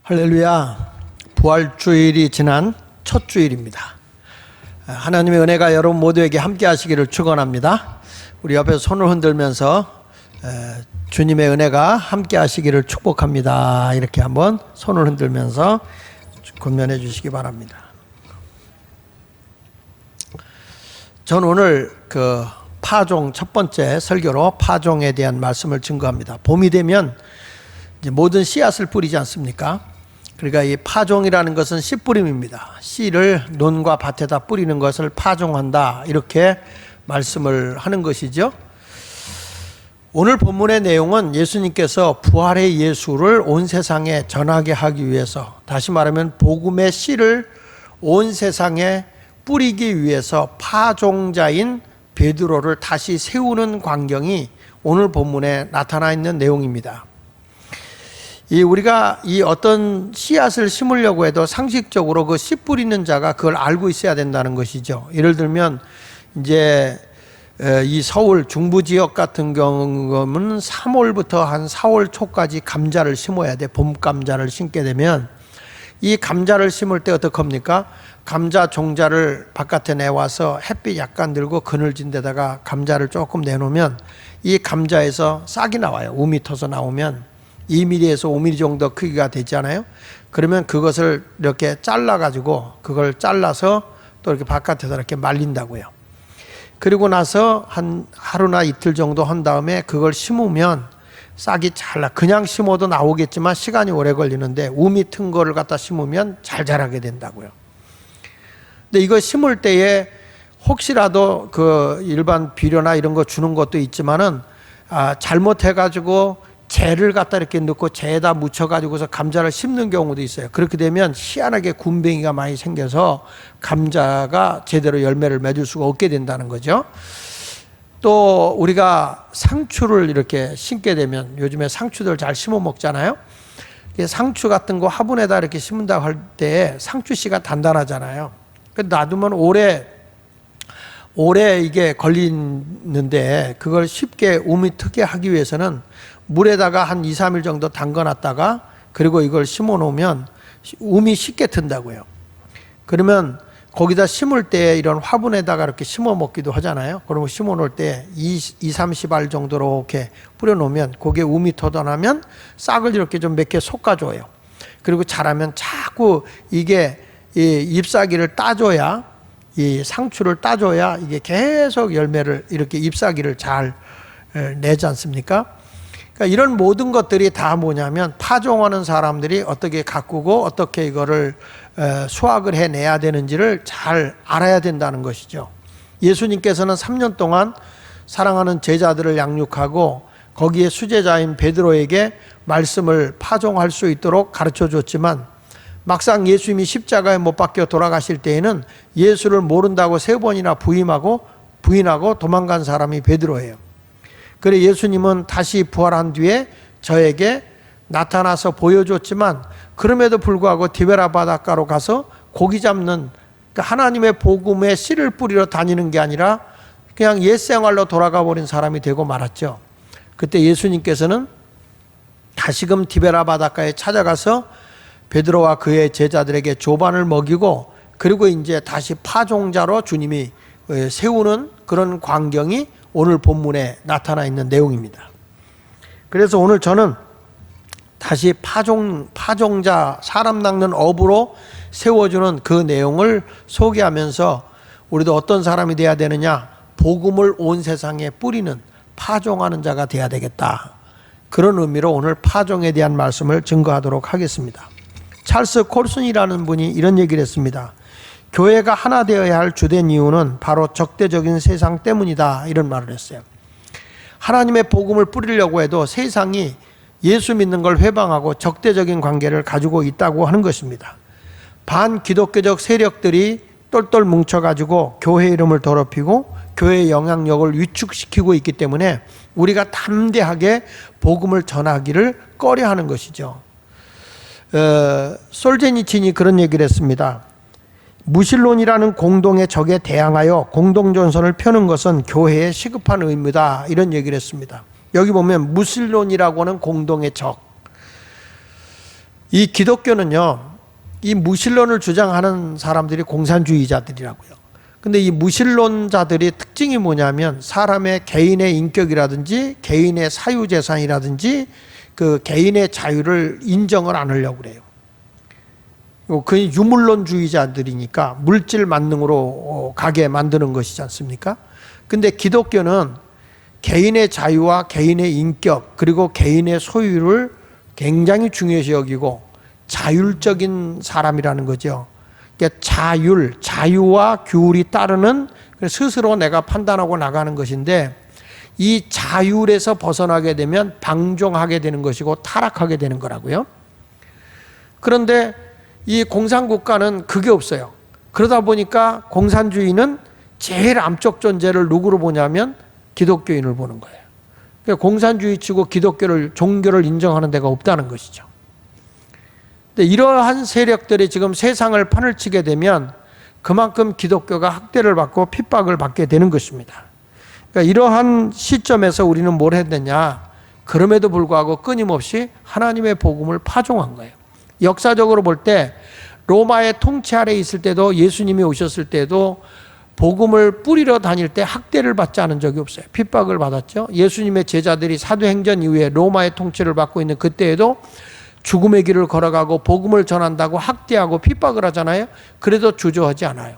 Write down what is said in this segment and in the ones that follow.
할렐루야. 부활주일이 지난 첫 주일입니다. 하나님의 은혜가 여러분 모두에게 함께 하시기를 축원합니다. 우리 옆에서 손을 흔들면서 주님의 은혜가 함께 하시기를 축복합니다. 이렇게 한번 손을 흔들면서 권면해 주시기 바랍니다. 전 오늘 파종 첫 번째 설교로 파종에 대한 말씀을 증거합니다. 봄이 되면 이제 모든 씨앗을 뿌리지 않습니까? 그러니까 이 파종이라는 것은 씨 뿌림입니다. 씨를 논과 밭에다 뿌리는 것을 파종한다, 이렇게 말씀을 하는 것이죠. 오늘 본문의 내용은 예수님께서 부활의 예수를 온 세상에 전하게 하기 위해서, 다시 말하면 복음의 씨를 온 세상에 뿌리기 위해서 파종자인 베드로를 다시 세우는 광경이 오늘 본문에 나타나 있는 내용입니다. 우리가 어떤 씨앗을 심으려고 해도 상식적으로 그 씨 뿌리는 자가 그걸 알고 있어야 된다는 것이죠. 예를 들면 이제 이 서울 중부 지역 같은 경우는 3월부터 한 4월 초까지 감자를 심어야 돼. 봄 감자를 심게 되면 이 감자를 심을 때 어떡합니까? 감자 종자를 바깥에 내와서 햇빛 약간 들고 그늘진 데다가 감자를 조금 내놓으면 이 감자에서 싹이 나와요. 우미 터서 나오면 2mm에서 5mm 정도 크기가 되잖아요. 그러면 그것을 이렇게 잘라가지고 그걸 잘라서 또 이렇게 바깥에서 이렇게 말린다고요. 그리고 나서 한 하루나 이틀 정도 한 다음에 그걸 심으면 싹이 잘 나. 그냥 심어도 나오겠지만 시간이 오래 걸리는데 우미 튼 거를 갖다 심으면 잘 자라게 된다고요. 근데 이거 심을 때에 혹시라도 그 일반 비료나 이런 거 주는 것도 있지만은 잘못해가지고 재를 갖다 이렇게 넣고 재에다 묻혀가지고서 감자를 심는 경우도 있어요. 그렇게 되면 희한하게 굼벵이가 많이 생겨서 감자가 제대로 열매를 맺을 수가 없게 된다는 거죠. 또 우리가 상추를 이렇게 심게 되면, 요즘에 상추들 잘 심어 먹잖아요. 상추 같은 거 화분에다 이렇게 심는다고 할 때 상추씨가 단단하잖아요. 놔두면 오래 이게 걸리는데 그걸 쉽게 우미 트게 하기 위해서는 물에다가 한 2, 3일 정도 담가놨다가 그리고 이걸 심어 놓으면 우미 쉽게 튼다고요. 그러면 거기다 심을 때 이런 화분에다가 이렇게 심어 먹기도 하잖아요. 그러면 심어 놓을 때 30알 정도로 이렇게 뿌려 놓으면 거기에 우미 터져나면 싹을 이렇게 좀 몇 개 솎아줘요. 그리고 자라면 자꾸 이게 이 잎사귀를 따줘야, 이 상추를 따줘야 이게 계속 열매를, 이렇게 잎사귀를 잘 내지 않습니까? 그러니까 이런 모든 것들이 다 뭐냐면 파종하는 사람들이 어떻게 가꾸고 어떻게 이거를 수확을 해내야 되는지를 잘 알아야 된다는 것이죠. 예수님께서는 3년 동안 사랑하는 제자들을 양육하고 거기에 수제자인 베드로에게 말씀을 파종할 수 있도록 가르쳐 줬지만, 막상 예수님이 십자가에 못 박혀 돌아가실 때에는 예수를 모른다고 3번이나 부인하고 도망간 사람이 베드로예요. 그래 예수님은 다시 부활한 뒤에 저에게 나타나서 보여줬지만, 그럼에도 불구하고 디베라 바닷가로 가서 고기 잡는, 하나님의 복음의 씨를 뿌리러 다니는 게 아니라 그냥 옛생활로 돌아가 버린 사람이 되고 말았죠. 그때 예수님께서는 다시금 디베라 바닷가에 찾아가서 베드로와 그의 제자들에게 조반을 먹이고, 그리고 이제 다시 파종자로 주님이 세우는 그런 광경이 오늘 본문에 나타나 있는 내용입니다. 그래서 오늘 저는 다시 파종자, 사람 낚는 업으로 세워주는 그 내용을 소개하면서 우리도 어떤 사람이 돼야 되느냐, 복음을 온 세상에 뿌리는, 파종하는 자가 돼야 되겠다. 그런 의미로 오늘 파종에 대한 말씀을 증거하도록 하겠습니다. 찰스 콜슨이라는 분이 이런 얘기를 했습니다. 교회가 하나 되어야 할 주된 이유는 바로 적대적인 세상 때문이다, 이런 말을 했어요. 하나님의 복음을 뿌리려고 해도 세상이 예수 믿는 걸 회방하고 적대적인 관계를 가지고 있다고 하는 것입니다. 반기독교적 세력들이 똘똘 뭉쳐가지고 교회 이름을 더럽히고 교회의 영향력을 위축시키고 있기 때문에 우리가 담대하게 복음을 전하기를 꺼려하는 것이죠. 솔제니친이 그런 얘기를 했습니다. 무신론이라는 공동의 적에 대항하여 공동전선을 펴는 것은 교회의 시급한 의무다, 이런 얘기를 했습니다. 여기 보면 무신론이라고 하는 공동의 적, 이 기독교는요, 이 무신론을 주장하는 사람들이 공산주의자들이라고요. 근데 이 무신론자들의 특징이 뭐냐면 사람의 개인의 인격이라든지 개인의 사유재산이라든지 그 개인의 자유를 인정을 안 하려고 그래요. 그 유물론주의자들이니까 물질 만능으로 가게 만드는 것이지 않습니까? 근데 기독교는 개인의 자유와 개인의 인격 그리고 개인의 소유를 굉장히 중요시 여기고 자율적인 사람이라는 거죠. 그러니까 자유와 규율이 따르는 스스로 내가 판단하고 나가는 것인데 이 자율에서 벗어나게 되면 방종하게 되는 것이고 타락하게 되는 거라고요. 그런데 이 공산국가는 그게 없어요. 그러다 보니까 공산주의는 제일 암적 존재를 누구로 보냐면 기독교인을 보는 거예요. 그러니까 공산주의 치고 종교를 인정하는 데가 없다는 것이죠. 근데 이러한 세력들이 지금 세상을 판을 치게 되면 그만큼 기독교가 학대를 받고 핍박을 받게 되는 것입니다. 그러니까 이러한 시점에서 우리는 뭘 했느냐? 그럼에도 불구하고 끊임없이 하나님의 복음을 파종한 거예요. 역사적으로 볼 때 로마의 통치 아래에 있을 때도 예수님이 오셨을 때도 복음을 뿌리러 다닐 때 학대를 받지 않은 적이 없어요. 핍박을 받았죠. 예수님의 제자들이 사도행전 이후에 로마의 통치를 받고 있는 그때에도 죽음의 길을 걸어가고 복음을 전한다고 학대하고 핍박을 하잖아요. 그래도 주저하지 않아요.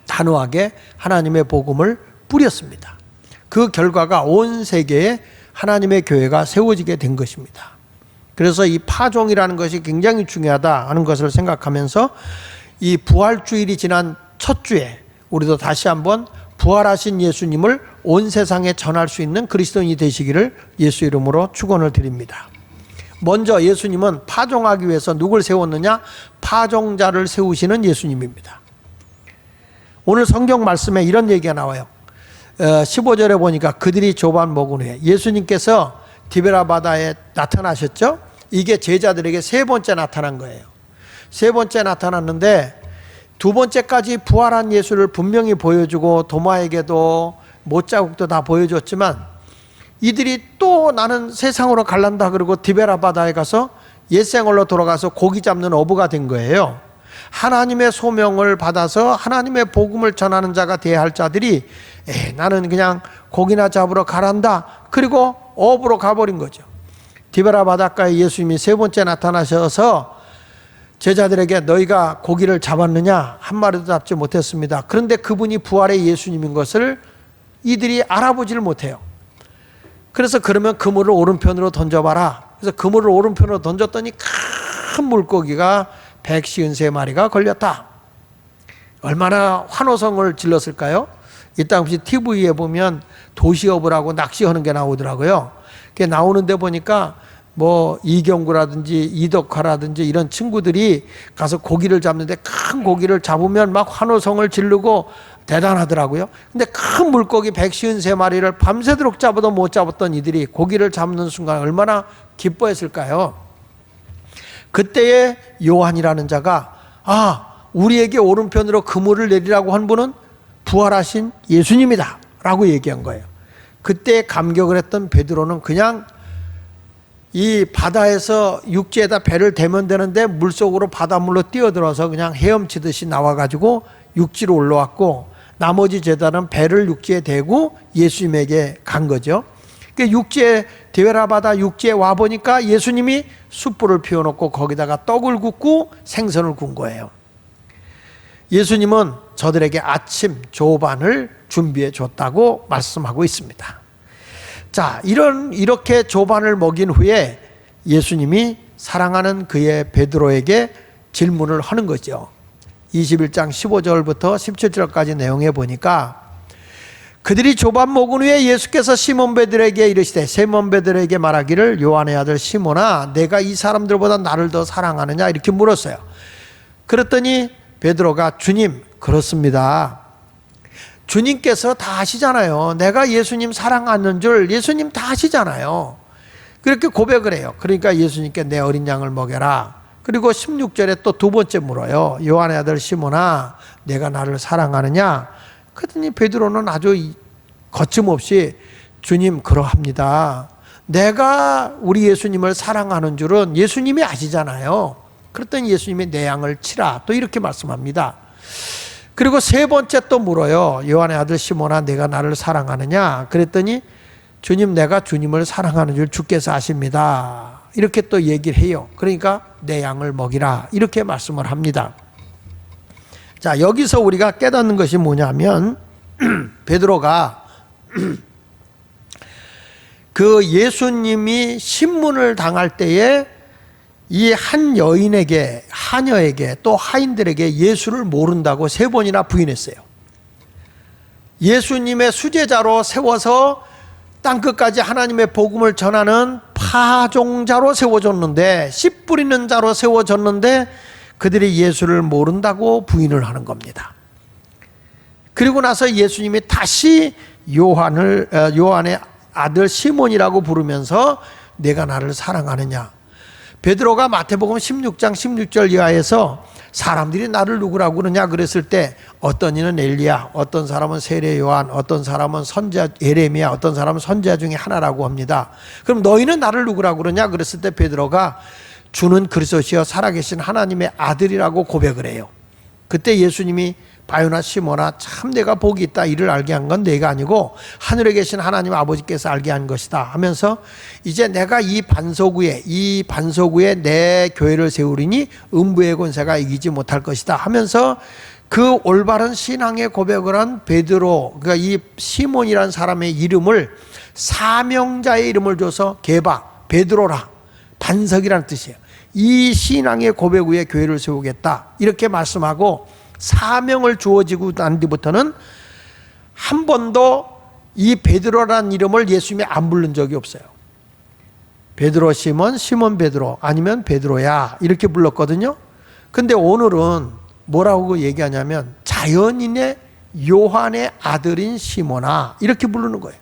단호하게 하나님의 복음을 뿌렸습니다. 그 결과가 온 세계에 하나님의 교회가 세워지게 된 것입니다. 그래서 이 파종이라는 것이 굉장히 중요하다 하는 것을 생각하면서 이 부활주일이 지난 첫 주에 우리도 다시 한번 부활하신 예수님을 온 세상에 전할 수 있는 그리스도인이 되시기를 예수 이름으로 축원을 드립니다. 먼저 예수님은 파종하기 위해서 누굴 세웠느냐? 파종자를 세우시는 예수님입니다. 오늘 성경 말씀에 이런 얘기가 나와요. 15절에 보니까 그들이 조반 먹은 후에 예수님께서 디베라 바다에 나타나셨죠? 이게 제자들에게 세 번째 나타난 거예요. 세 번째 나타났는데 두 번째까지 부활한 예수를 분명히 보여주고 도마에게도 못자국도 다 보여줬지만 이들이 또 나는 세상으로 갈란다 그러고 디베라 바다에 가서 옛생활로 돌아가서 고기 잡는 어부가 된 거예요. 하나님의 소명을 받아서 하나님의 복음을 전하는 자가 되어야 할 자들이 나는 그냥 고기나 잡으러 가란다 그리고 어부로 가버린 거죠. 디베라 바닷가에 예수님이 세 번째 나타나셔서 제자들에게 너희가 고기를 잡았느냐? 한 마리도 잡지 못했습니다. 그런데 그분이 부활의 예수님인 것을 이들이 알아보지를 못해요. 그래서 그러면 그물을 오른편으로 던져봐라. 그래서 그물을 오른편으로 던졌더니 큰 물고기가 153마리가 걸렸다. 얼마나 환호성을 질렀을까요? 이따 혹시 TV에 보면 도시어부라고 낚시하는 게 나오더라고요. 그게 나오는데 보니까 뭐 이경구라든지 이덕화라든지 이런 친구들이 가서 고기를 잡는데 큰 고기를 잡으면 막 환호성을 지르고 대단하더라고요. 근데 큰 물고기 153마리를 밤새도록 잡아도 못 잡았던 이들이 고기를 잡는 순간 얼마나 기뻐했을까요? 그때에 요한이라는 자가 우리에게 오른편으로 그물을 내리라고 한 분은 부활하신 예수님이다 라고 얘기한 거예요. 그때 감격을 했던 베드로는 그냥 이 바다에서 육지에다 배를 대면 되는데 물속으로 바닷물로 뛰어들어서 그냥 헤엄치듯이 나와가지고 육지로 올라왔고 나머지 제자는 배를 육지에 대고 예수님에게 간 거죠. 그러니까 육지에 디베라 바다 육지에 와 보니까 예수님이 숯불을 피워놓고 거기다가 떡을 굽고 생선을 구운 거예요. 예수님은 저들에게 아침 조반을 준비해 줬다고 말씀하고 있습니다. 자, 이렇게 조반을 먹인 후에 예수님이 사랑하는 그의 베드로에게 질문을 하는 거죠. 21장 15절부터 17절까지 내용에 보니까 그들이 조반 먹은 후에 예수께서 시몬 베드로에게 이르시되 시몬 베드로에게 말하기를 요한의 아들 시몬아 내가 이 사람들보다 나를 더 사랑하느냐 이렇게 물었어요. 그랬더니 베드로가 주님 그렇습니다. 주님께서 다 아시잖아요. 내가 예수님 사랑하는 줄 예수님 다 아시잖아요. 그렇게 고백을 해요. 그러니까 예수님께 내 어린 양을 먹여라. 그리고 16절에 또 두 번째 물어요. 요한의 아들 시몬아 내가 나를 사랑하느냐. 그랬더니 베드로는 아주 거침없이 주님 그러합니다. 내가 우리 예수님을 사랑하는 줄은 예수님이 아시잖아요. 그랬더니 예수님이 내 양을 치라 또 이렇게 말씀합니다. 그리고 세 번째 또 물어요. 요한의 아들 시몬아, 내가 나를 사랑하느냐? 그랬더니 주님, 내가 주님을 사랑하는 줄 주께서 아십니다. 이렇게 또 얘기를 해요. 그러니까 내 양을 먹이라 이렇게 말씀을 합니다. 자, 여기서 우리가 깨닫는 것이 뭐냐면 베드로가 그 예수님이 신문을 당할 때에 이 한 여인에게, 하녀에게, 또 하인들에게 예수를 모른다고 3번이나 부인했어요. 예수님의 수제자로 세워서 땅끝까지 하나님의 복음을 전하는 파종자로 세워졌는데, 씨 뿌리는 자로 세워졌는데 그들이 예수를 모른다고 부인을 하는 겁니다. 그리고 나서 예수님이 다시 요한의 아들 시몬이라고 부르면서 내가 나를 사랑하느냐? 베드로가 마태복음 16장 16절 이하에서 사람들이 나를 누구라고 그러냐 그랬을 때 어떤 이는 엘리야, 어떤 사람은 세례 요한, 어떤 사람은 선지자 예레미야, 어떤 사람은 선지자 중에 하나라고 합니다. 그럼 너희는 나를 누구라고 그러냐 그랬을 때 베드로가 주는 그리스도시여 살아계신 하나님의 아들이라고 고백을 해요. 그때 예수님이 바요나 시몬아, 참 내가 복이 있다. 이를 알게 한 건 내가 아니고 하늘에 계신 하나님 아버지께서 알게 한 것이다 하면서 이제 내가 이 반석 위에 내 교회를 세우리니 음부의 권세가 이기지 못할 것이다 하면서 그 올바른 신앙의 고백을 한 베드로, 그러니까 이 시몬이라는 사람의 이름을 사명자의 이름을 줘서 게바, 베드로라, 반석이라는 뜻이에요. 이 신앙의 고백 위에 교회를 세우겠다 이렇게 말씀하고 사명을 주어지고 난 뒤부터는 한 번도 이 베드로라는 이름을 예수님이 안 부른 적이 없어요. 베드로 시몬, 시몬 베드로, 아니면 베드로야 이렇게 불렀거든요. 근데 오늘은 뭐라고 얘기하냐면 자연인의 요한의 아들인 시몬아 이렇게 부르는 거예요.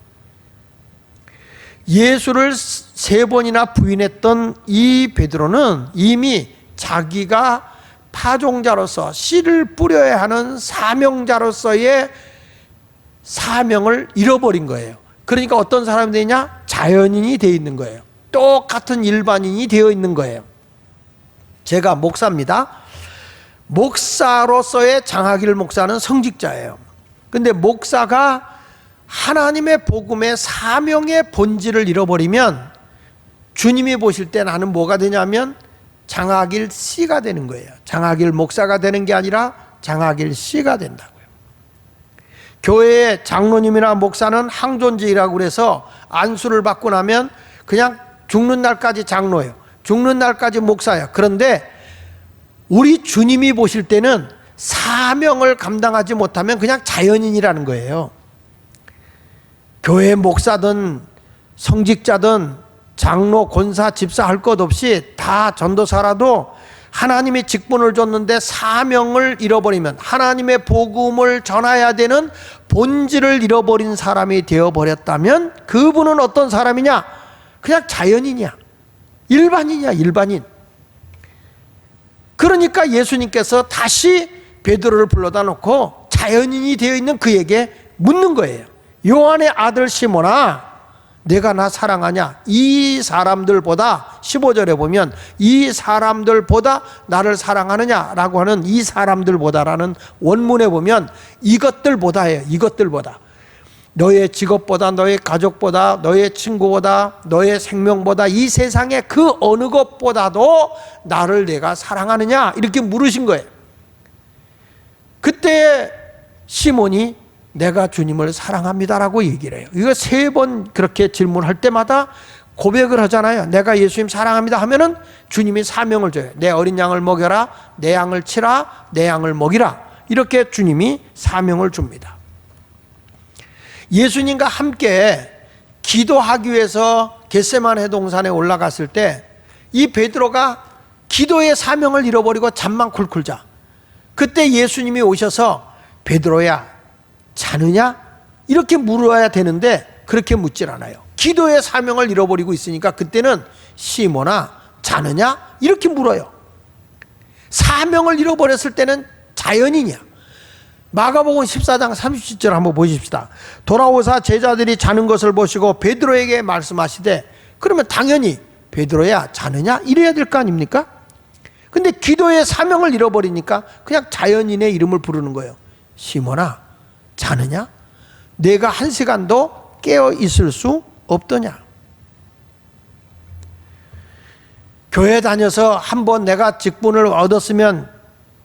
예수를 3번이나 부인했던 이 베드로는 이미 자기가 파종자로서 씨를 뿌려야 하는 사명자로서의 사명을 잃어버린 거예요. 그러니까 어떤 사람이 되냐? 자연인이 되어 있는 거예요. 똑같은 일반인이 되어 있는 거예요. 제가 목사입니다. 목사로서의 장하길 목사는 성직자예요. 근데 목사가 하나님의 복음의 사명의 본질을 잃어버리면 주님이 보실 때 나는 뭐가 되냐면 장하길 씨가 되는 거예요. 장하길 목사가 되는 게 아니라 장하길 씨가 된다고요. 교회의 장로님이나 목사는 항존직이라고 그래서 안수를 받고 나면 그냥 죽는 날까지 장로예요. 죽는 날까지 목사예요. 그런데 우리 주님이 보실 때는 사명을 감당하지 못하면 그냥 자연인이라는 거예요. 교회 목사든 성직자든 장로, 권사, 집사 할 것 없이 다 전도사라도 하나님이 직분을 줬는데 사명을 잃어버리면 하나님의 복음을 전해야 되는 본질을 잃어버린 사람이 되어버렸다면 그분은 어떤 사람이냐? 그냥 자연인이야. 일반인이야, 일반인. 그러니까 예수님께서 다시 베드로를 불러다 놓고 자연인이 되어 있는 그에게 묻는 거예요. 요한의 아들 시몬아, 내가 나 사랑하냐? 이 사람들보다 15절에 보면 이 사람들보다 나를 사랑하느냐라고 하는 이 사람들보다라는 원문에 보면 이것들보다예요. 이것들보다. 너의 직업보다, 너의 가족보다, 너의 친구보다, 너의 생명보다, 이 세상의 그 어느 것보다도 나를 내가 사랑하느냐? 이렇게 물으신 거예요. 그때 시몬이 내가 주님을 사랑합니다라고 얘기를 해요. 이거 3번 그렇게 질문할 때마다 고백을 하잖아요. 내가 예수님 사랑합니다 하면은 주님이 사명을 줘요. 내 어린 양을 먹여라, 내 양을 치라, 내 양을 먹이라. 이렇게 주님이 사명을 줍니다. 예수님과 함께 기도하기 위해서 겟세마네 동산에 올라갔을 때 이 베드로가 기도의 사명을 잃어버리고 잠만 쿨쿨 자. 그때 예수님이 오셔서 베드로야 자느냐? 이렇게 물어야 되는데 그렇게 묻질 않아요. 기도의 사명을 잃어버리고 있으니까 그때는 시몬아 자느냐? 이렇게 물어요. 사명을 잃어버렸을 때는 자연인이야. 마가복음 14장 30절 한번 보십시다. 돌아오사 제자들이 자는 것을 보시고 베드로에게 말씀하시되 그러면 당연히 베드로야 자느냐 이래야 될 거 아닙니까? 근데 기도의 사명을 잃어버리니까 그냥 자연인의 이름을 부르는 거예요. 시몬아 자느냐? 내가 1시간도 깨어 있을 수 없더냐? 교회 다녀서 한번 내가 직분을 얻었으면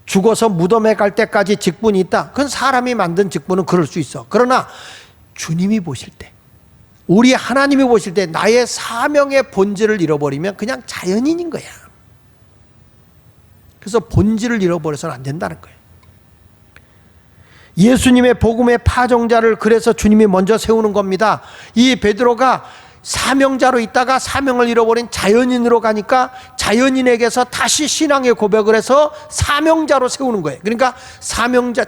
죽어서 무덤에 갈 때까지 직분이 있다. 그건 사람이 만든 직분은 그럴 수 있어. 그러나 주님이 보실 때, 우리 하나님이 보실 때 나의 사명의 본질을 잃어버리면 그냥 자연인인 거야. 그래서 본질을 잃어버려서는 안 된다는 거예요. 예수님의 복음의 파종자를 그래서 주님이 먼저 세우는 겁니다. 이 베드로가 사명자로 있다가 사명을 잃어버린 자연인으로 가니까 자연인에게서 다시 신앙의 고백을 해서 사명자로 세우는 거예요. 그러니까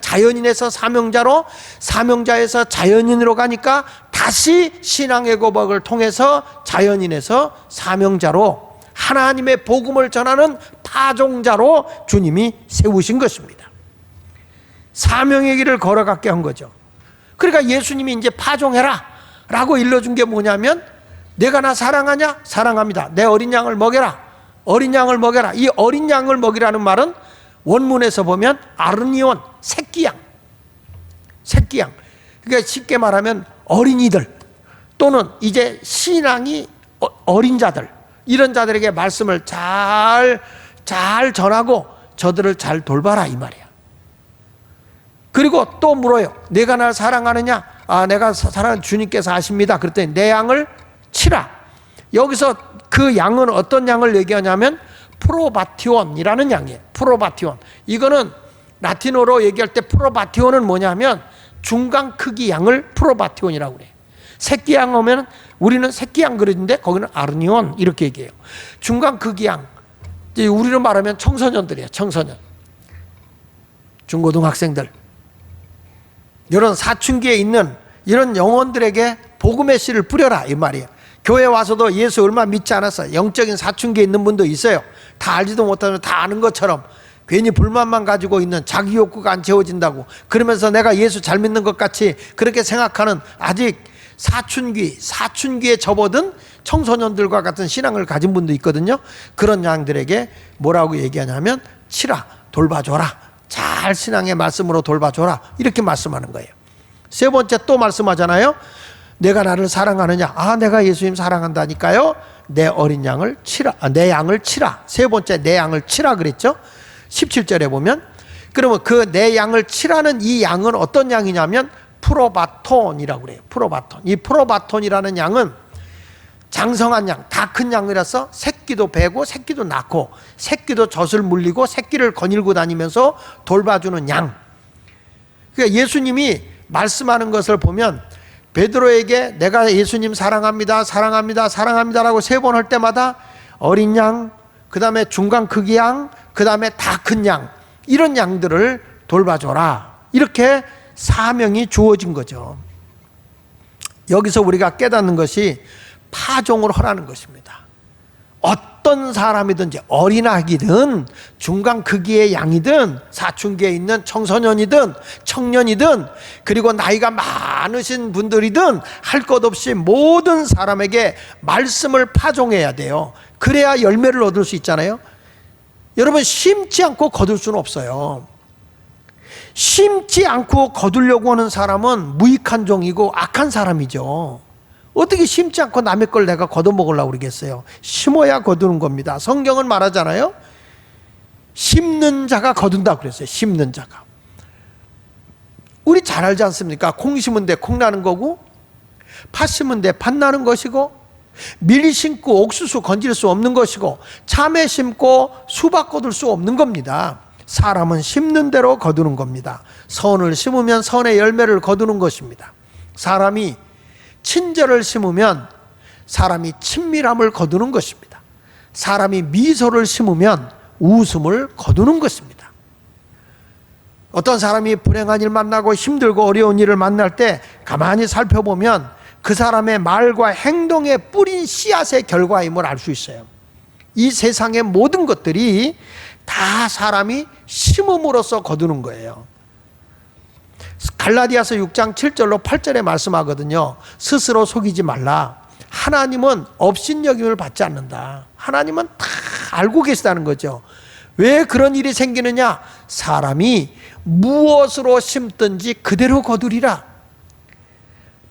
자연인에서 사명자로, 사명자에서 자연인으로 가니까 다시 신앙의 고백을 통해서 자연인에서 사명자로, 하나님의 복음을 전하는 파종자로 주님이 세우신 것입니다. 사명의 길을 걸어가게 한 거죠. 그러니까 예수님이 이제 파종해라 라고 일러준 게 뭐냐면, 내가 나 사랑하냐? 사랑합니다. 내 어린 양을 먹여라. 어린 양을 먹여라. 이 어린 양을 먹이라는 말은 원문에서 보면 아르니온, 새끼양. 새끼양. 그러니까 쉽게 말하면 어린이들 또는 이제 신앙이 어린 자들, 이런 자들에게 말씀을 잘 전하고 저들을 잘 돌봐라 이 말이야. 그리고 또 물어요. 내가 날 사랑하느냐? 내가 사랑하는 주님께서 아십니다. 그랬더니 내 양을 치라. 여기서 그 양은 어떤 양을 얘기하냐면 프로바티온이라는 양이에요. 프로바티온. 이거는 라틴어로 얘기할 때 프로바티온은 뭐냐면 중간 크기 양을 프로바티온이라고 그래요. 새끼 양 오면 우리는 새끼 양 그러는데 거기는 아르니온 이렇게 얘기해요. 중간 크기 양. 우리로 말하면 청소년들이에요. 청소년. 중고등학생들. 이런 사춘기에 있는 이런 영혼들에게 복음의 씨를 뿌려라 이 말이에요. 교회 와서도 예수 얼마 믿지 않았어요. 영적인 사춘기에 있는 분도 있어요. 다 알지도 못하면 다 아는 것처럼 괜히 불만만 가지고 있는, 자기 욕구가 안 채워진다고 그러면서 내가 예수 잘 믿는 것 같이 그렇게 생각하는 아직 사춘기에 접어든 청소년들과 같은 신앙을 가진 분도 있거든요. 그런 양들에게 뭐라고 얘기하냐면 치라, 돌봐줘라, 잘 신앙의 말씀으로 돌봐줘라 이렇게 말씀하는 거예요. 세 번째 또 말씀하잖아요. 내가 나를 사랑하느냐? 내가 예수님 사랑한다니까요. 내 어린 양을 치라. 내 양을 치라. 세 번째 내 양을 치라 그랬죠. 17절에 보면, 그러면 그 내 양을 치라는 이 양은 어떤 양이냐면 프로바톤이라고 그래요. 프로바톤. 이 프로바톤이라는 양은 장성한 양, 다 큰 양이라서 새끼도 베고 새끼도 낳고 새끼도 젖을 물리고 새끼를 거닐고 다니면서 돌봐주는 양. 그러니까 예수님이 말씀하는 것을 보면 베드로에게 내가 예수님 사랑합니다, 사랑합니다, 사랑합니다라고 3번 할 때마다 어린 양, 그 다음에 중간 크기 양, 그 다음에 다 큰 양, 이런 양들을 돌봐줘라. 이렇게 사명이 주어진 거죠. 여기서 우리가 깨닫는 것이 파종을 하라는 것입니다. 어떤 사람이든지 어린아기든 중간 크기의 양이든 사춘기에 있는 청소년이든 청년이든 그리고 나이가 많으신 분들이든 할 것 없이 모든 사람에게 말씀을 파종해야 돼요. 그래야 열매를 얻을 수 있잖아요. 여러분, 심지 않고 거둘 수는 없어요. 심지 않고 거두려고 하는 사람은 무익한 종이고 악한 사람이죠. 어떻게 심지 않고 남의 걸 내가 걷어먹으려고 그러겠어요. 심어야 거두는 겁니다. 성경은 말하잖아요. 심는 자가 거둔다고 그랬어요. 심는 자가. 우리 잘 알지 않습니까? 콩 심은 데 콩 나는 거고, 팥 심은 데 팥 나는 것이고, 밀 심고 옥수수 건질 수 없는 것이고, 참외 심고 수박 거둘 수 없는 겁니다. 사람은 심는 대로 거두는 겁니다. 선을 심으면 선의 열매를 거두는 것입니다. 사람이 친절을 심으면 사람이 친밀함을 거두는 것입니다. 사람이 미소를 심으면 웃음을 거두는 것입니다. 어떤 사람이 불행한 일 만나고 힘들고 어려운 일을 만날 때 가만히 살펴보면 그 사람의 말과 행동에 뿌린 씨앗의 결과임을 알 수 있어요. 이 세상의 모든 것들이 다 사람이 심음으로써 거두는 거예요. 갈라디아서 6장 7절로 8절에 말씀하거든요. 스스로 속이지 말라. 하나님은 업신여김을 받지 않는다. 하나님은 다 알고 계시다는 거죠. 왜 그런 일이 생기느냐? 사람이 무엇으로 심든지 그대로 거두리라.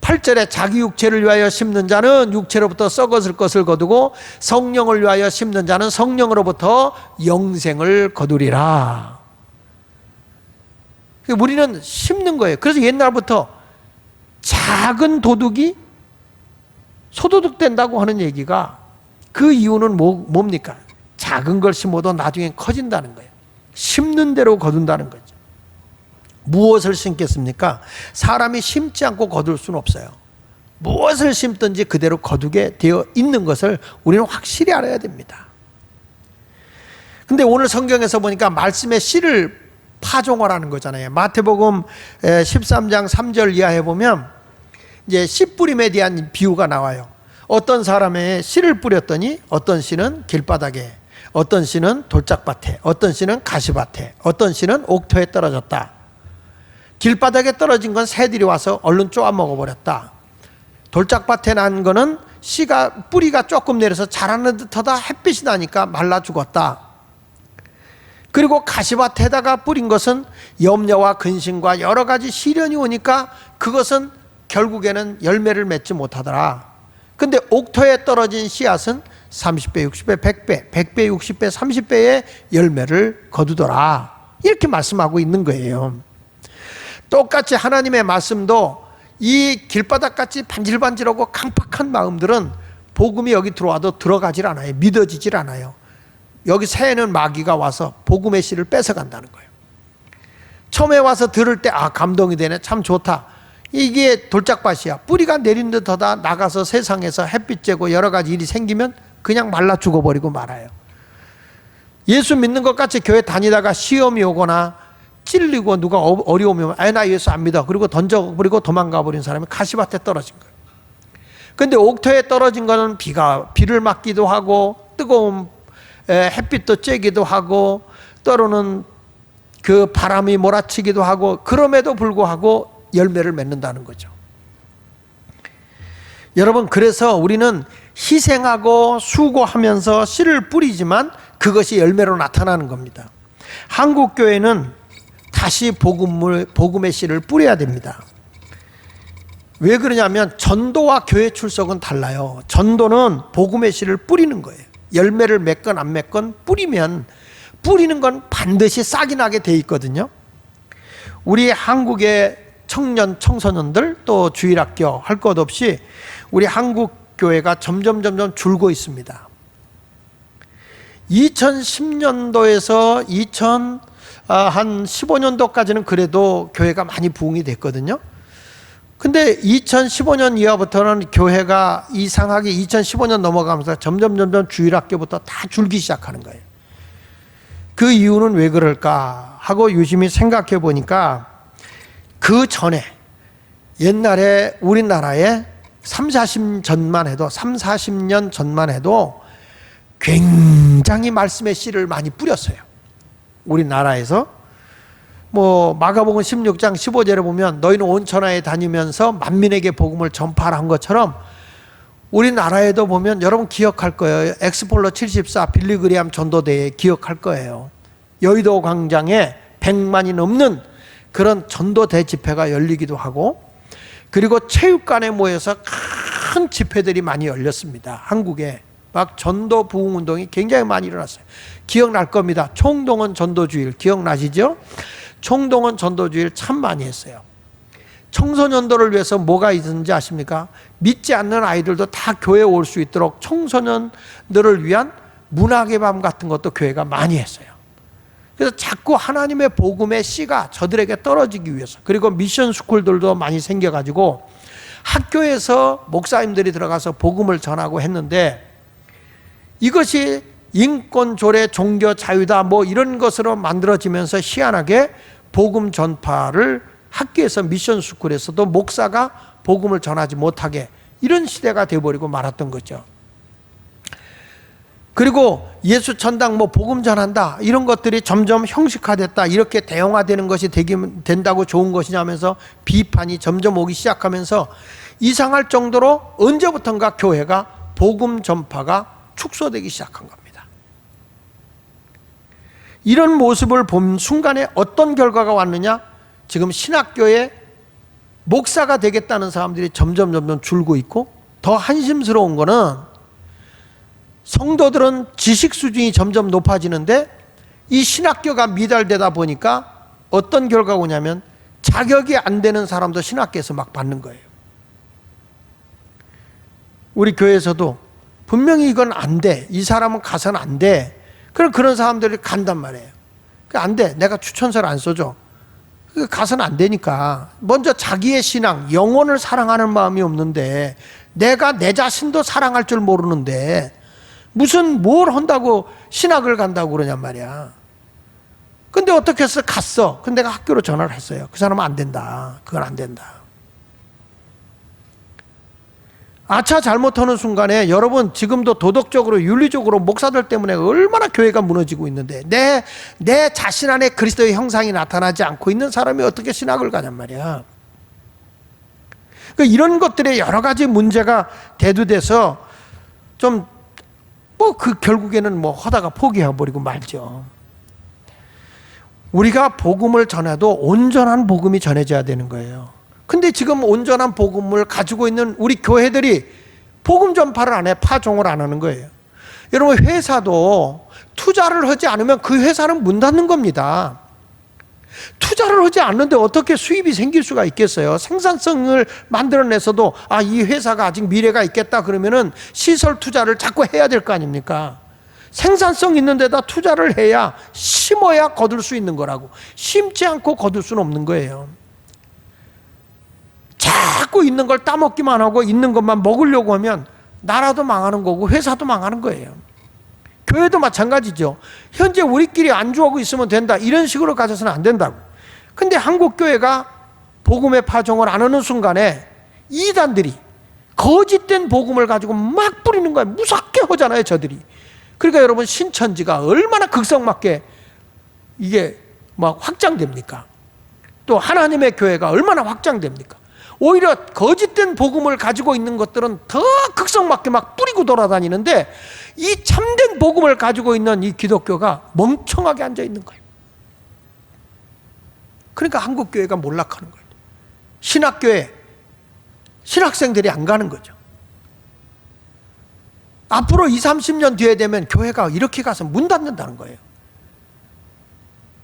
8절에 자기 육체를 위하여 심는 자는 육체로부터 썩어질 것을 거두고 성령을 위하여 심는 자는 성령으로부터 영생을 거두리라. 우리는 심는 거예요. 그래서 옛날부터 작은 도둑이 소도둑 된다고 하는 얘기가 그 이유는 뭡니까? 작은 걸 심어도 나중에 커진다는 거예요. 심는 대로 거둔다는 거죠. 무엇을 심겠습니까? 사람이 심지 않고 거둘 수는 없어요. 무엇을 심든지 그대로 거두게 되어 있는 것을 우리는 확실히 알아야 됩니다. 근데 오늘 성경에서 보니까 말씀의 씨를 파종하라는 거잖아요. 마태복음 13장 3절 이하에 보면 이제 씨 뿌림에 대한 비유가 나와요. 어떤 사람의 씨를 뿌렸더니 어떤 씨는 길바닥에, 어떤 씨는 돌짝밭에, 어떤 씨는 가시밭에, 어떤 씨는 옥토에 떨어졌다. 길바닥에 떨어진 건 새들이 와서 얼른 쪼아 먹어버렸다. 돌짝밭에 난 거는 씨가 뿌리가 조금 내려서 자라는 듯하다 햇빛이 나니까 말라 죽었다. 그리고 가시밭에다가 뿌린 것은 염려와 근심과 여러 가지 시련이 오니까 그것은 결국에는 열매를 맺지 못하더라. 근데 옥토에 떨어진 씨앗은 30배, 60배, 100배, 100배, 60배, 30배의 열매를 거두더라. 이렇게 말씀하고 있는 거예요. 똑같이 하나님의 말씀도 이 길바닥같이 반질반질하고 강팍한 마음들은 복음이 여기 들어와도 들어가질 않아요. 믿어지질 않아요. 여기 새는 마귀가 와서 복음의 씨를 뺏어간다는 거예요. 처음에 와서 들을 때 감동이 되네, 참 좋다. 이게 돌짝밭이야. 뿌리가 내린 듯하다 나가서 세상에서 햇빛 쬐고 여러 가지 일이 생기면 그냥 말라 죽어버리고 말아요. 예수 믿는 것 같이 교회 다니다가 시험이 오거나 찔리고 누가 어려움이 오면 나 예수 안 믿어. 그리고 던져버리고 도망가 버린 사람이 가시밭에 떨어진 거예요. 근데 옥토에 떨어진 거는 비를 맞기도 하고 뜨거운 햇빛도 쬐기도 하고 때로는 그 바람이 몰아치기도 하고 그럼에도 불구하고 열매를 맺는다는 거죠. 여러분, 그래서 우리는 희생하고 수고하면서 씨를 뿌리지만 그것이 열매로 나타나는 겁니다. 한국 교회는 다시 복음의 씨를 뿌려야 됩니다. 왜 그러냐면 전도와 교회 출석은 달라요. 전도는 복음의 씨를 뿌리는 거예요. 열매를 맺건 안 맺건 뿌리는 건 반드시 싹이 나게 돼 있거든요. 우리 한국의 청소년들 또 주일학교 할 것 없이 우리 한국 교회가 점점 줄고 있습니다. 2010년도에서 한 15년도까지는 그래도 교회가 많이 부흥이 됐거든요. 근데 2015년 이하부터는 교회가 이상하게 2015년 넘어가면서 점점 주일학교부터 다 줄기 시작하는 거예요. 그 이유는 왜 그럴까 하고 유심히 생각해 보니까 그 전에 옛날에 우리나라에 3, 40년 전만 해도 굉장히 말씀의 씨를 많이 뿌렸어요. 우리나라에서 마가복음 16장 15절에 보면 너희는 온 천하에 다니면서 만민에게 복음을 전파하라 한 것처럼 우리나라에도 보면 여러분 기억할 거예요. 엑스폴로 74 빌리그리암 전도대회 기억할 거예요. 여의도 광장에 100만이 넘는 그런 전도대 집회가 열리기도 하고 그리고 체육관에 모여서 큰 집회들이 많이 열렸습니다. 한국에 막 전도 부흥 운동이 굉장히 많이 일어났어요. 기억날 겁니다. 총동원 전도주일 기억나시죠? 총동원 전도주일 참 많이 했어요. 청소년들을 위해서 뭐가 있는지 아십니까? 믿지 않는 아이들도 다 교회에 올 수 있도록 청소년들을 위한 문학의 밤 같은 것도 교회가 많이 했어요. 그래서 자꾸 하나님의 복음의 씨가 저들에게 떨어지기 위해서, 그리고 미션 스쿨들도 많이 생겨가지고 학교에서 목사님들이 들어가서 복음을 전하고 했는데, 이것이 인권 조례 종교 자유다 이런 것으로 만들어지면서 희한하게 복음 전파를 학교에서 미션 스쿨에서도 목사가 복음을 전하지 못하게, 이런 시대가 되어버리고 말았던 거죠. 그리고 예수 천당 복음 전한다 이런 것들이 점점 형식화됐다, 이렇게 대형화되는 것이 된다고 좋은 것이냐면서 비판이 점점 오기 시작하면서 이상할 정도로 언제부턴가 교회가 복음 전파가 축소되기 시작한 겁니다. 이런 모습을 본 순간에 어떤 결과가 왔느냐? 지금 신학교에 목사가 되겠다는 사람들이 점점 줄고 있고, 더 한심스러운 거는 성도들은 지식 수준이 점점 높아지는데 이 신학교가 미달되다 보니까 어떤 결과가 오냐면 자격이 안 되는 사람도 신학교에서 막 받는 거예요. 우리 교회에서도 분명히 이건 안 돼, 이 사람은 가서는 안 돼, 그런 사람들이 간단 말이에요. 안 돼, 내가 추천서를 안 써줘, 가서는 안 되니까. 먼저 자기의 신앙, 영혼을 사랑하는 마음이 없는데, 내가 내 자신도 사랑할 줄 모르는데 무슨 뭘 한다고 신학을 간다고 그러냔 말이야. 근데 어떻게 해서 갔어. 근데 내가 학교로 전화를 했어요. 그 사람은 안 된다, 그건 안 된다. 아차 잘못하는 순간에 여러분 지금도 도덕적으로 윤리적으로 목사들 때문에 얼마나 교회가 무너지고 있는데, 내 자신 안에 그리스도의 형상이 나타나지 않고 있는 사람이 어떻게 신학을 가냔 말이야. 이런 것들에 여러 가지 문제가 대두돼서 좀 결국에는 하다가 포기해버리고 말죠. 우리가 복음을 전해도 온전한 복음이 전해져야 되는 거예요. 근데 지금 온전한 복음을 가지고 있는 우리 교회들이 복음 전파를 안 해, 파종을 안 하는 거예요. 여러분, 회사도 투자를 하지 않으면 그 회사는 문 닫는 겁니다. 투자를 하지 않는데 어떻게 수입이 생길 수가 있겠어요? 생산성을 만들어내서도 이 회사가 아직 미래가 있겠다 그러면은 시설 투자를 자꾸 해야 될 거 아닙니까? 생산성 있는 데다 투자를 해야, 심어야 거둘 수 있는 거라고. 심지 않고 거둘 수는 없는 거예요. 자꾸 있는 걸 따먹기만 하고 있는 것만 먹으려고 하면 나라도 망하는 거고 회사도 망하는 거예요. 교회도 마찬가지죠. 현재 우리끼리 안주하고 있으면 된다, 이런 식으로 가져서는 안 된다고. 근데 한국 교회가 복음의 파종을 안 하는 순간에 이단들이 거짓된 복음을 가지고 막 뿌리는 거예요. 무섭게 하잖아요, 저들이. 그러니까 여러분, 신천지가 얼마나 극성맞게 이게 막 확장됩니까? 또 하나님의 교회가 얼마나 확장됩니까? 오히려 거짓된 복음을 가지고 있는 것들은 더 극성맞게 막 뿌리고 돌아다니는데, 이 참된 복음을 가지고 있는 이 기독교가 멍청하게 앉아 있는 거예요. 그러니까 한국 교회가 몰락하는 거예요. 신학교에 신학생들이 안 가는 거죠. 앞으로 20, 30년 뒤에 되면 교회가 이렇게 가서 문 닫는다는 거예요.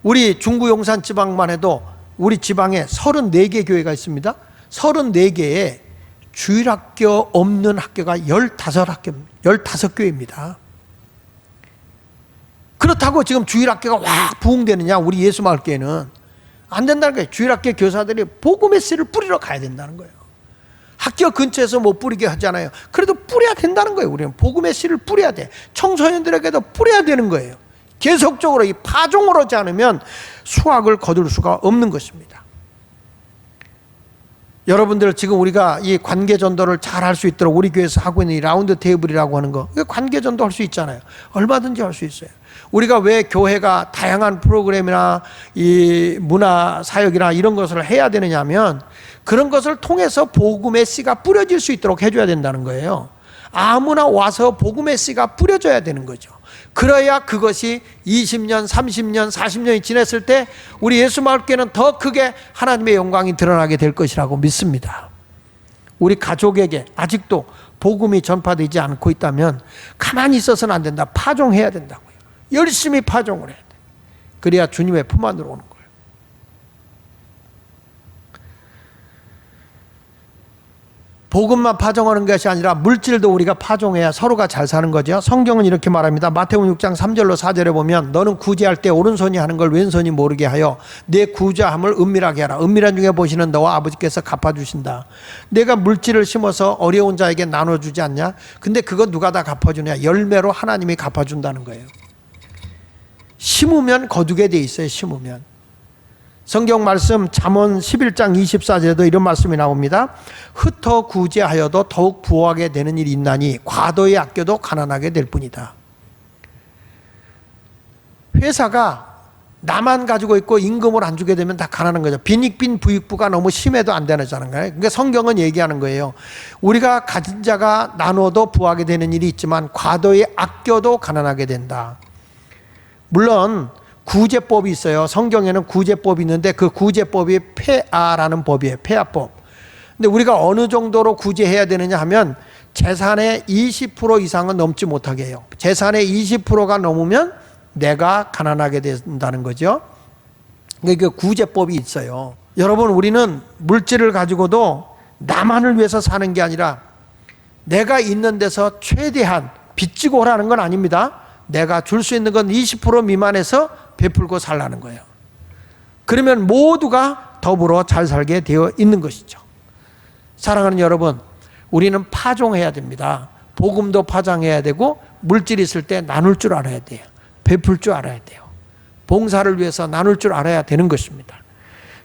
우리 중구 용산 지방만 해도 우리 지방에 34개 교회가 있습니다. 34개에 주일학교 없는 학교가 15교회입니다. 그렇다고 지금 주일학교가 부흥되느냐? 우리 예수마을교회는 안 된다는 거예요. 주일학교 교사들이 복음의 씨를 뿌리러 가야 된다는 거예요. 학교 근처에서 못 뿌리게 하잖아요. 그래도 뿌려야 된다는 거예요. 우리는 복음의 씨를 뿌려야 돼. 청소년들에게도 뿌려야 되는 거예요. 계속적으로 이 파종을 하지 않으면 수확을 거둘 수가 없는 것입니다. 여러분들, 지금 우리가 이 관계 전도를 잘 할 수 있도록 우리 교회에서 하고 있는 이 라운드 테이블이라고 하는 거, 관계 전도 할 수 있잖아요. 얼마든지 할 수 있어요. 우리가 왜 교회가 다양한 프로그램이나 이 문화 사역이나 이런 것을 해야 되느냐면, 그런 것을 통해서 복음의 씨가 뿌려질 수 있도록 해줘야 된다는 거예요. 아무나 와서 복음의 씨가 뿌려져야 되는 거죠. 그래야 그것이 20년, 30년, 40년이 지났을 때 우리 예수마을교회는 더 크게 하나님의 영광이 드러나게 될 것이라고 믿습니다. 우리 가족에게 아직도 복음이 전파되지 않고 있다면 가만히 있어서는 안 된다. 파종해야 된다고요. 열심히 파종을 해야 돼. 그래야 주님의 품 안으로 오는 거예요. 복음만 파종하는 것이 아니라 물질도 우리가 파종해야 서로가 잘 사는 거죠. 성경은 이렇게 말합니다. 마태복음 6장 3절로 4절에 보면, 너는 구제할 때 오른손이 하는 걸 왼손이 모르게 하여 내 구제함을 은밀하게 하라. 은밀한 중에 보시는 너와 아버지께서 갚아주신다. 내가 물질을 심어서 어려운 자에게 나눠주지 않냐? 근데 그거 누가 다 갚아주냐? 열매로 하나님이 갚아준다는 거예요. 심으면 거두게 돼 있어요. 심으면. 성경 말씀 잠언 11장 24절에도 이런 말씀이 나옵니다. 흩어 구제하여도 더욱 부하게 되는 일이 있나니 과도히 아껴도 가난하게 될 뿐이다. 회사가 나만 가지고 있고 임금을 안 주게 되면 다 가난한 거죠. 빈익빈 부익부가 너무 심해도 안 되는 거예요. 그러니까 성경은 얘기하는 거예요. 우리가 가진 자가 나눠도 부하게 되는 일이 있지만 과도히 아껴도 가난하게 된다. 물론 구제법이 있어요. 성경에는 구제법이 있는데 그 구제법이 폐아라는 법이에요. 폐아법. 근데 우리가 어느 정도로 구제해야 되느냐 하면 재산의 20% 이상은 넘지 못하게 해요. 재산의 20%가 넘으면 내가 가난하게 된다는 거죠. 그러니까 구제법이 있어요. 여러분, 우리는 물질을 가지고도 나만을 위해서 사는 게 아니라 내가 있는 데서 최대한 빚지고 오라는 건 아닙니다. 내가 줄 수 있는 건 20% 미만에서 베풀고 살라는 거예요. 그러면 모두가 더불어 잘 살게 되어 있는 것이죠. 사랑하는 여러분, 우리는 파종해야 됩니다. 복음도 파종해야 되고 물질 있을 때 나눌 줄 알아야 돼요. 베풀 줄 알아야 돼요. 봉사를 위해서 나눌 줄 알아야 되는 것입니다.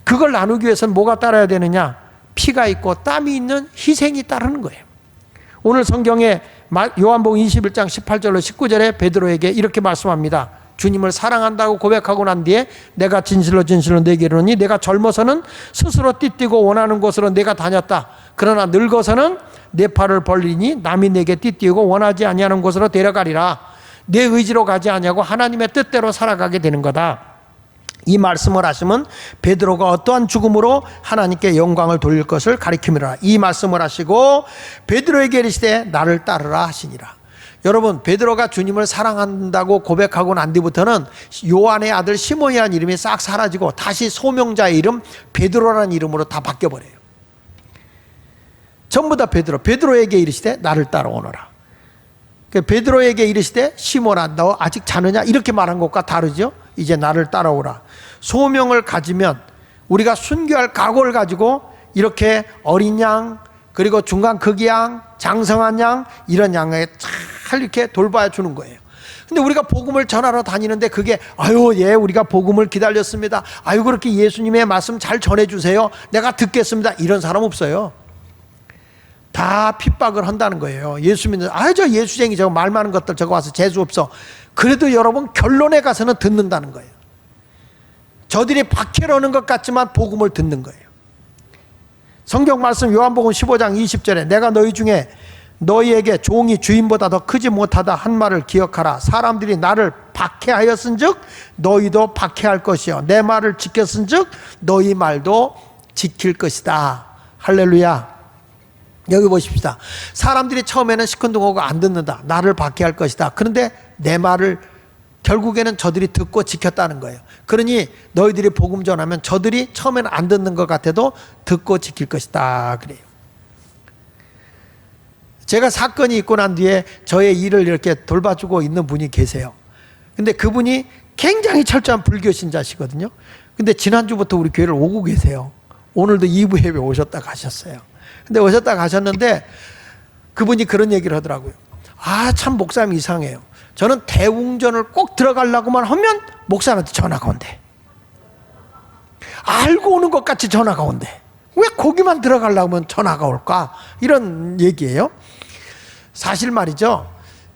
그걸 나누기 위해서는 뭐가 따라야 되느냐? 피가 있고 땀이 있는 희생이 따르는 거예요. 오늘 성경에 요한복음 21장 18절로 19절에 베드로에게 이렇게 말씀합니다. 주님을 사랑한다고 고백하고 난 뒤에 내가 진실로 내게 이르노니 내가 젊어서는 스스로 띠뛰고 원하는 곳으로 내가 다녔다. 그러나 늙어서는 내 팔을 벌리니 남이 내게 띠뛰고 원하지 아니하는 곳으로 데려가리라. 내 의지로 가지 아니하고 하나님의 뜻대로 살아가게 되는 거다. 이 말씀을 하시면 베드로가 어떠한 죽음으로 하나님께 영광을 돌릴 것을 가리킴이라. 이 말씀을 하시고 베드로에게 이르시되 나를 따르라 하시니라. 여러분, 베드로가 주님을 사랑한다고 고백하고 난 뒤부터는 요한의 아들 시몬이라는 이름이 싹 사라지고 다시 소명자의 이름 베드로라는 이름으로 다 바뀌어버려요. 전부 다 베드로에게 이르시되 나를 따라오너라. 베드로에게 이르시되 시몬아 너 아직 자느냐 이렇게 말한 것과 다르죠. 이제 나를 따라오라. 소명을 가지면 우리가 순교할 각오를 가지고 이렇게 어린 양 그리고 중간 크기 양 장성한 양 이런 양에 잘 이렇게 돌봐야 주는 거예요. 근데 우리가 복음을 전하러 다니는데 그게 우리가 복음을 기다렸습니다. 그렇게 예수님의 말씀 잘 전해주세요. 내가 듣겠습니다. 이런 사람 없어요. 다 핍박을 한다는 거예요. 예수 믿는 저 예수쟁이 저거 말 많은 것들 저거 와서 재수 없어. 그래도 여러분 결론에 가서는 듣는다는 거예요. 저들이 박해러는 것 같지만 복음을 듣는 거예요. 성경 말씀 요한복음 15장 20절에 내가 너희 중에 너희에게 종이 주인보다 더 크지 못하다 한 말을 기억하라. 사람들이 나를 박해하였은즉 너희도 박해할 것이요 내 말을 지켰은즉 너희 말도 지킬 것이다. 할렐루야. 여기 보십시다. 사람들이 처음에는 시큰둥하고 안 듣는다. 나를 박해할 것이다. 그런데 내 말을 결국에는 저들이 듣고 지켰다는 거예요. 그러니 너희들이 복음 전하면 저들이 처음에는 안 듣는 것 같아도 듣고 지킬 것이다. 그래요. 제가 사건이 있고 난 뒤에 저의 일을 이렇게 돌봐주고 있는 분이 계세요. 근데 그분이 굉장히 철저한 불교 신자시거든요. 근데 지난주부터 우리 교회를 오고 계세요. 오늘도 2부 예배 오셨다 가셨어요. 근데 오셨다 가셨는데 그분이 그런 얘기를 하더라고요. 참 목사님 이상해요. 저는 대웅전을 꼭 들어가려고만 하면 목사한테 전화가 온대. 알고 오는 것 같이 전화가 온대. 왜 거기만 들어가려고 하면 전화가 올까? 이런 얘기예요. 사실 말이죠.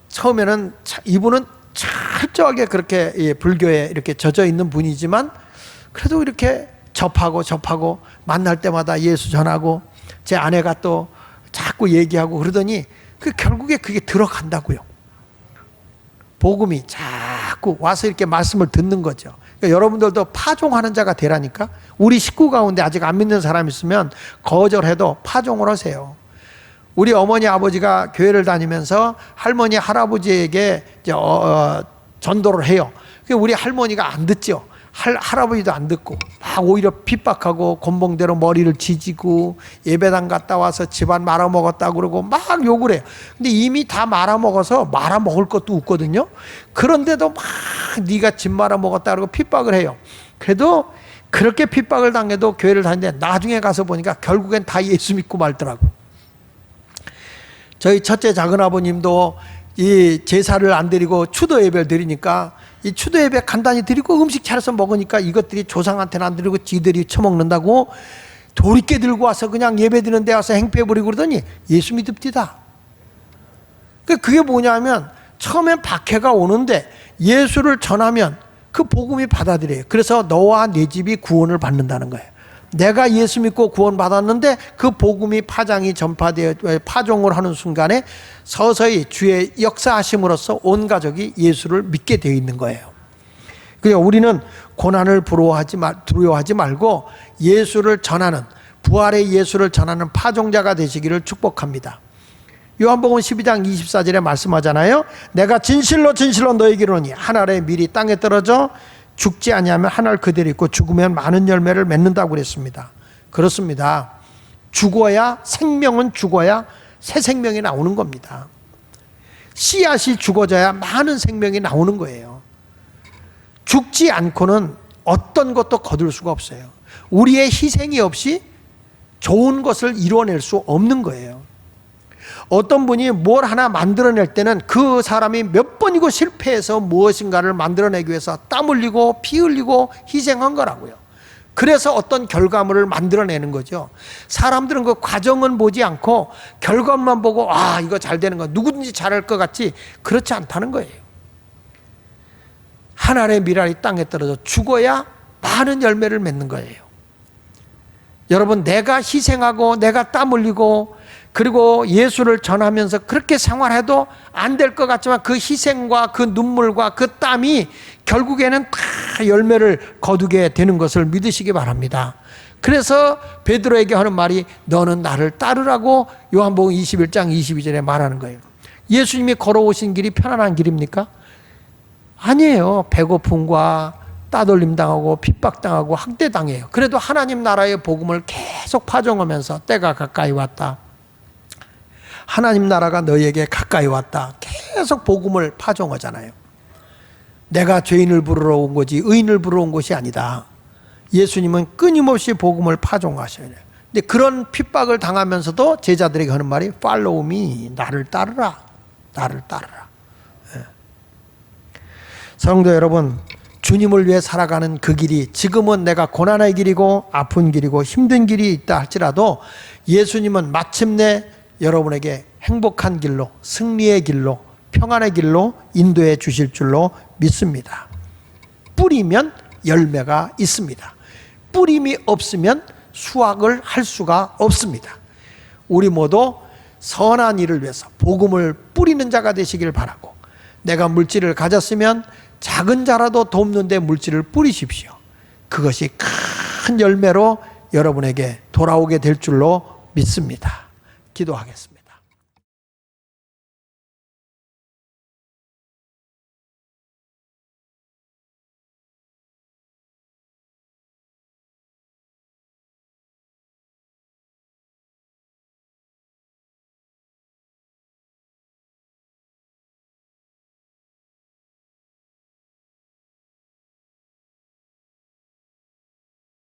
처음에는 이분은 철저하게 그렇게 불교에 이렇게 젖어 있는 분이지만 그래도 이렇게 접하고 만날 때마다 예수 전하고 제 아내가 또 자꾸 얘기하고 그러더니 결국에 그게 들어간다고요. 복음이 자꾸 와서 이렇게 말씀을 듣는 거죠. 그러니까 여러분들도 파종하는 자가 되라니까. 우리 식구 가운데 아직 안 믿는 사람 있으면 거절해도 파종을 하세요. 우리 어머니 아버지가 교회를 다니면서 할머니 할아버지에게 전도를 해요. 우리 할머니가 안 듣죠. 할아버지도 안 듣고 막 오히려 핍박하고 곤봉대로 머리를 지지고 예배당 갔다 와서 집안 말아먹었다 그러고 막 욕을 해요. 근데 이미 다 말아먹어서 말아먹을 것도 없거든요. 그런데도 막 네가 집 말아먹었다 그러고 핍박을 해요. 그래도 그렇게 핍박을 당해도 교회를 다니는데 나중에 가서 보니까 결국엔 다 예수 믿고 말더라고. 저희 첫째 작은아버님도 이 제사를 안 드리고 추도 예배를 드리니까 이 추도 예배 간단히 드리고 음식 차려서 먹으니까 이것들이 조상한테는 안 드리고 지들이 처먹는다고 도리깨 들고 와서 그냥 예배 드리는 데 와서 행패 부리고 그러더니 예수 믿읍디다. 그게 뭐냐면 처음엔 박해가 오는데 예수를 전하면 그 복음이 받아들여요. 그래서 너와 네 집이 구원을 받는다는 거예요. 내가 예수 믿고 구원 받았는데 그 복음이 파장이 전파되어 파종을 하는 순간에 서서히 주의 역사하심으로써 온 가족이 예수를 믿게 되어 있는 거예요. 그러니까 우리는 고난을 두려워하지 말고 예수를 전하는, 부활의 예수를 전하는 파종자가 되시기를 축복합니다. 요한복음 12장 24절에 말씀하잖아요. 내가 진실로 진실로 너에게 이르노니 한 알의 밀이 땅에 떨어져 죽지 아니하면 한 알 그대로 있고 죽으면 많은 열매를 맺는다고 그랬습니다. 그렇습니다. 죽어야, 생명은 죽어야 새 생명이 나오는 겁니다. 씨앗이 죽어져야 많은 생명이 나오는 거예요. 죽지 않고는 어떤 것도 거둘 수가 없어요. 우리의 희생이 없이 좋은 것을 이루어낼 수 없는 거예요. 어떤 분이 뭘 하나 만들어낼 때는 그 사람이 몇 번이고 실패해서 무엇인가를 만들어내기 위해서 땀 흘리고 피 흘리고 희생한 거라고요. 그래서 어떤 결과물을 만들어내는 거죠. 사람들은 그 과정은 보지 않고 결과만 보고 아 이거 잘 되는 거 누구든지 잘할 것 같지, 그렇지 않다는 거예요. 한 알의 밀알이 땅에 떨어져 죽어야 많은 열매를 맺는 거예요. 여러분, 내가 희생하고 내가 땀 흘리고 그리고 예수를 전하면서 그렇게 생활해도 안 될 것 같지만 그 희생과 그 눈물과 그 땀이 결국에는 다 열매를 거두게 되는 것을 믿으시기 바랍니다. 그래서 베드로에게 하는 말이 너는 나를 따르라고 요한복음 21장 22절에 말하는 거예요. 예수님이 걸어오신 길이 편안한 길입니까? 아니에요. 배고픔과 따돌림 당하고 핍박당하고 학대당해요. 그래도 하나님 나라의 복음을 계속 파종하면서 때가 가까이 왔다. 하나님 나라가 너희에게 가까이 왔다. 계속 복음을 파종하잖아요. 내가 죄인을 부르러 온 거지 의인을 부르러 온 것이 아니다. 예수님은 끊임없이 복음을 파종하셔야 돼요. 근데 그런 핍박을 당하면서도 제자들에게 하는 말이 Follow me, 나를 따르라. 나를 따르라. 성도 여러분, 주님을 위해 살아가는 그 길이 지금은 내가 고난의 길이고 아픈 길이고 힘든 길이 있다 할지라도 예수님은 마침내 여러분에게 행복한 길로, 승리의 길로, 평안의 길로 인도해 주실 줄로 믿습니다. 뿌리면 열매가 있습니다. 뿌림이 없으면 수확을 할 수가 없습니다. 우리 모두 선한 일을 위해서 복음을 뿌리는 자가 되시길 바라고, 내가 물질을 가졌으면 작은 자라도 돕는 데 물질을 뿌리십시오. 그것이 큰 열매로 여러분에게 돌아오게 될 줄로 믿습니다. 기도하겠습니다.